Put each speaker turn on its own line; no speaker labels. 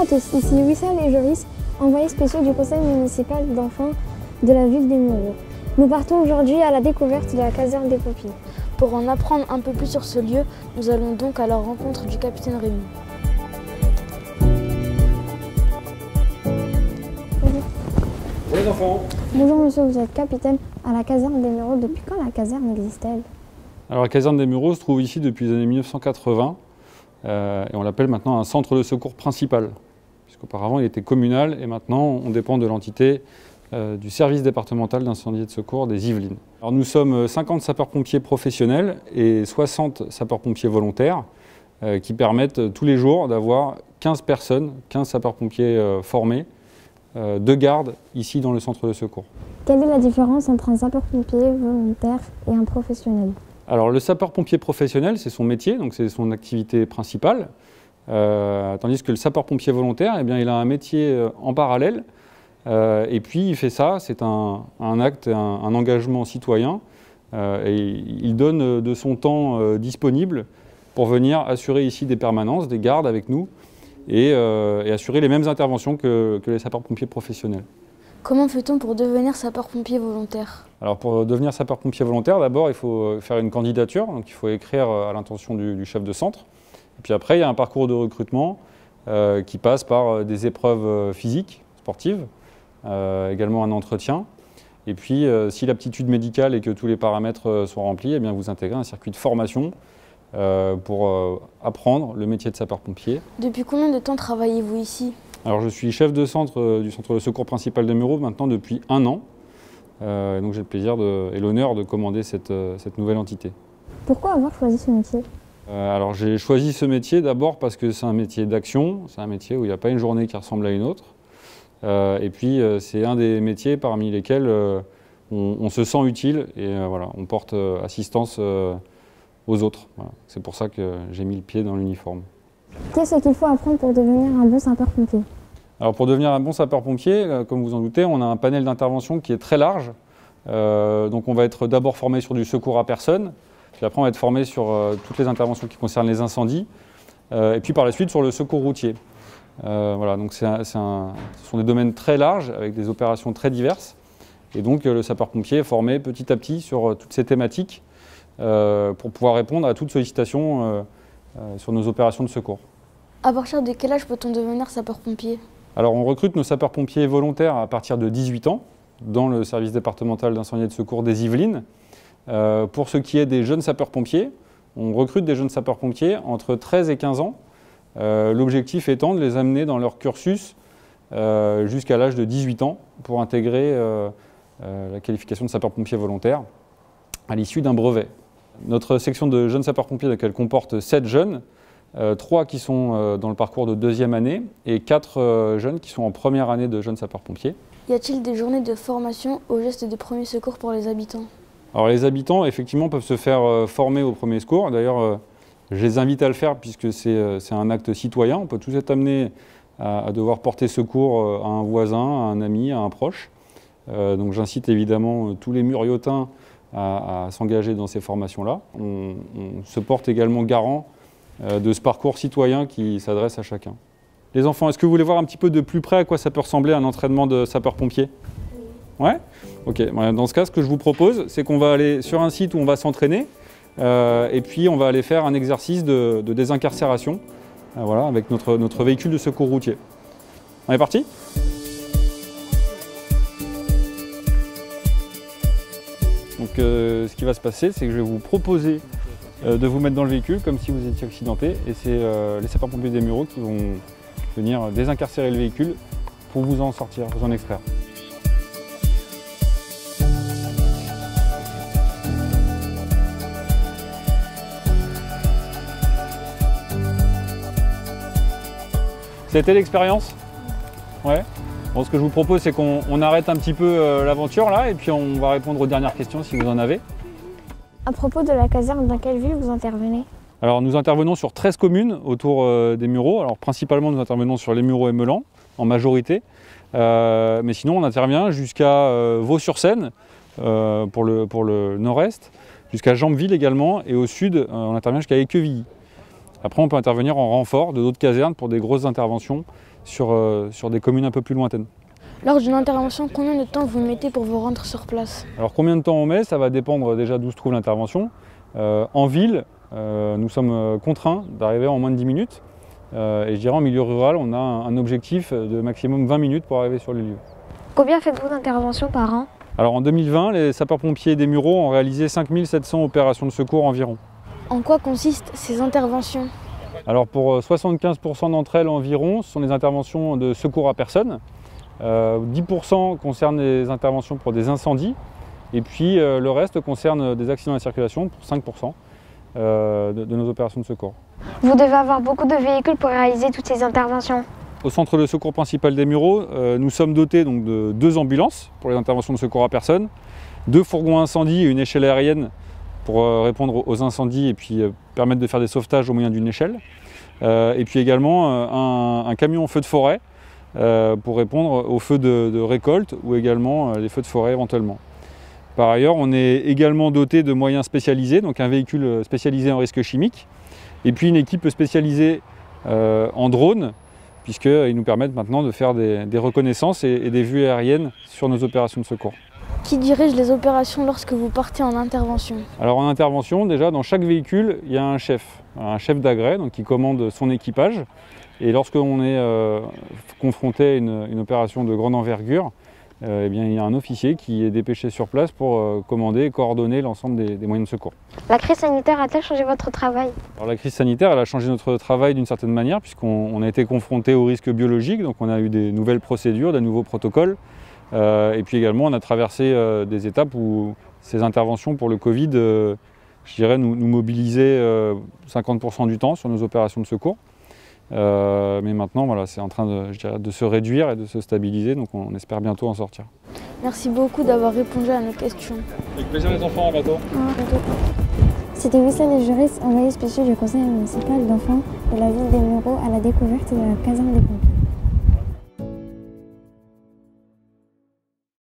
à tous, ici Wissal et Joris, envoyés spéciaux du conseil municipal d'enfants de la ville des Mureaux. Nous partons aujourd'hui à la découverte de la caserne des pompiers.
Pour en apprendre un peu plus sur ce lieu, nous allons donc à la rencontre du capitaine Rémi.
Bonjour.
Bonjour les enfants.
Bonjour monsieur, vous êtes capitaine à la caserne des Mureaux. Depuis quand la caserne existe-t-elle?
Alors la caserne des Mureaux se trouve ici depuis les années 1980 et on l'appelle maintenant un centre de secours principal. Puisqu'auparavant il était communal et maintenant on dépend de l'entité du service départemental d'incendie et de secours des Yvelines. Alors nous sommes 50 sapeurs-pompiers professionnels et 60 sapeurs-pompiers volontaires qui permettent tous les jours d'avoir 15 personnes, 15 sapeurs-pompiers formés, de garde ici dans le centre de secours.
Quelle est la différence entre un sapeur-pompier volontaire et un professionnel?
Alors le sapeur-pompier professionnel, c'est son métier, donc c'est son activité principale, tandis que le sapeur-pompier volontaire, eh bien, il a un métier en parallèle. Et puis il fait ça, c'est un acte, un engagement citoyen, et il donne de son temps disponible pour venir assurer ici des permanences, des gardes avec nous, et assurer les mêmes interventions que les sapeurs-pompiers professionnels.
Comment fait-on pour devenir sapeur-pompier volontaire?
Alors pour devenir sapeur-pompier volontaire, d'abord il faut faire une candidature, donc il faut écrire à l'intention du chef de centre. Et puis après il y a un parcours de recrutement qui passe par des épreuves physiques, sportives, également un entretien. Et puis, si l'aptitude médicale et que tous les paramètres sont remplis, eh bien, vous intégrez un circuit de formation pour apprendre le métier de sapeur-pompier.
Depuis combien de temps travaillez-vous ici?
Alors, je suis chef de centre du centre de secours principal de Mureaux maintenant depuis 1 an. Donc, j'ai le plaisir et l'honneur de commander cette nouvelle entité.
Pourquoi avoir choisi ce métier?
Alors, j'ai choisi ce métier d'abord parce que c'est un métier d'action, c'est un métier où il n'y a pas une journée qui ressemble à une autre. Et puis c'est un des métiers parmi lesquels on se sent utile et voilà, on porte assistance aux autres. Voilà. C'est pour ça que j'ai mis le pied dans l'uniforme.
Qu'est-ce qu'il faut apprendre pour devenir un bon sapeur-pompier?
Alors pour devenir un bon sapeur-pompier, comme vous en doutez, on a un panel d'intervention qui est très large. Donc on va être d'abord formé sur du secours à personne, puis après on va être formé sur toutes les interventions qui concernent les incendies, et puis par la suite sur le secours routier. Voilà, donc ce sont des domaines très larges avec des opérations très diverses et donc le sapeur-pompier est formé petit à petit sur toutes ces thématiques pour pouvoir répondre à toute sollicitation sur nos opérations de secours.
À partir de quel âge peut-on devenir sapeur-pompier?
Alors on recrute nos sapeurs-pompiers volontaires à partir de 18 ans dans le service départemental d'incendie et de secours des Yvelines. Pour ce qui est des jeunes sapeurs-pompiers, on recrute des jeunes sapeurs-pompiers entre 13 et 15 ans. L'objectif étant de les amener dans leur cursus jusqu'à l'âge de 18 ans pour intégrer la qualification de sapeur-pompier volontaire à l'issue d'un brevet. Notre section de jeunes sapeurs-pompiers, elle comporte 7 jeunes, 3 qui sont dans le parcours de 2e année et 4 jeunes qui sont en première année de jeunes sapeurs-pompiers.
Y a-t-il des journées de formation aux gestes de premier secours pour les habitants?
Alors les habitants, effectivement, peuvent se faire former au premier secours. D'ailleurs, je les invite à le faire puisque c'est un acte citoyen. On peut tous être amenés à devoir porter secours à un voisin, à un ami, à un proche. Donc j'incite évidemment tous les muriotins à s'engager dans ces formations-là. On se porte également garant de ce parcours citoyen qui s'adresse à chacun. Les enfants, est-ce que vous voulez voir un petit peu de plus près à quoi ça peut ressembler un entraînement de sapeur-pompier? Ouais? Ok. Dans ce cas, ce que je vous propose, c'est qu'on va aller sur un site où on va s'entraîner. Et puis on va aller faire un exercice de désincarcération voilà, avec notre véhicule de secours routier. On est parti? Donc ce qui va se passer, c'est que je vais vous proposer de vous mettre dans le véhicule comme si vous étiez accidenté et c'est les sapeurs-pompiers des Mureaux qui vont venir désincarcérer le véhicule pour vous en sortir, vous en extraire. C'était l'expérience? Ouais. Bon, ce que je vous propose, c'est qu'on arrête un petit peu l'aventure là, et puis on va répondre aux dernières questions si vous en avez.
À propos de la caserne, dans quelle ville vous intervenez?
Alors nous intervenons sur 13 communes autour des Mureaux. Alors principalement nous intervenons sur les Mureaux et Melan, en majorité. Mais sinon on intervient jusqu'à Vaux-sur-Seine pour le nord-est, jusqu'à Jambeville également, et au sud on intervient jusqu'à Équevilly. Après on peut intervenir en renfort de d'autres casernes pour des grosses interventions sur des communes un peu plus lointaines.
Lors d'une intervention, combien de temps vous mettez pour vous rendre sur place?
Alors combien de temps on met, ça va dépendre déjà d'où se trouve l'intervention. En ville, nous sommes contraints d'arriver en moins de 10 minutes. Et je dirais en milieu rural, on a un objectif de maximum 20 minutes pour arriver sur les lieux.
Combien faites-vous d'interventions par an?
Alors en 2020, les sapeurs-pompiers des Mureaux ont réalisé 5700 opérations de secours environ.
En quoi consistent ces interventions?
Alors pour 75% d'entre elles environ, ce sont des interventions de secours à personne. 10% concernent des interventions pour des incendies. Et puis le reste concerne des accidents de la circulation pour 5% de nos opérations de secours.
Vous devez avoir beaucoup de véhicules pour réaliser toutes ces interventions.
Au centre de secours principal des Mureaux, nous sommes dotés donc, de 2 ambulances pour les interventions de secours à personne, 2 fourgons incendie et une échelle aérienne pour répondre aux incendies et puis permettre de faire des sauvetages au moyen d'une échelle. Et puis également un camion feu de forêt pour répondre aux feux de récolte ou également les feux de forêt éventuellement. Par ailleurs, on est également doté de moyens spécialisés, donc un véhicule spécialisé en risques chimiques, et puis une équipe spécialisée en drone, puisqu'ils nous permettent maintenant de faire des reconnaissances et des vues aériennes sur nos opérations de secours.
Qui dirige les opérations lorsque vous partez en intervention?
Alors en intervention, déjà dans chaque véhicule, il y a un chef d'agrès qui commande son équipage. Et lorsqu'on est confronté à une opération de grande envergure, eh bien, il y a un officier qui est dépêché sur place pour commander et coordonner l'ensemble des moyens de secours.
La crise sanitaire a-t-elle changé votre travail?
Alors, la crise sanitaire, elle a changé notre travail d'une certaine manière, puisqu'on a été confronté aux risques biologiques, donc on a eu des nouvelles procédures, des nouveaux protocoles. Et puis également, on a traversé des étapes où ces interventions pour le Covid, je dirais, nous mobilisaient 50% du temps sur nos opérations de secours. Mais maintenant, voilà, c'est en train de se réduire et de se stabiliser, donc on espère bientôt en sortir.
Merci beaucoup d'avoir répondu à nos questions.
Avec plaisir les enfants, à bientôt.
C'était Wissem et Joris, envoyés spéciaux du conseil municipal d'enfants de la ville des Mureaux à la découverte de la caserne des pompiers.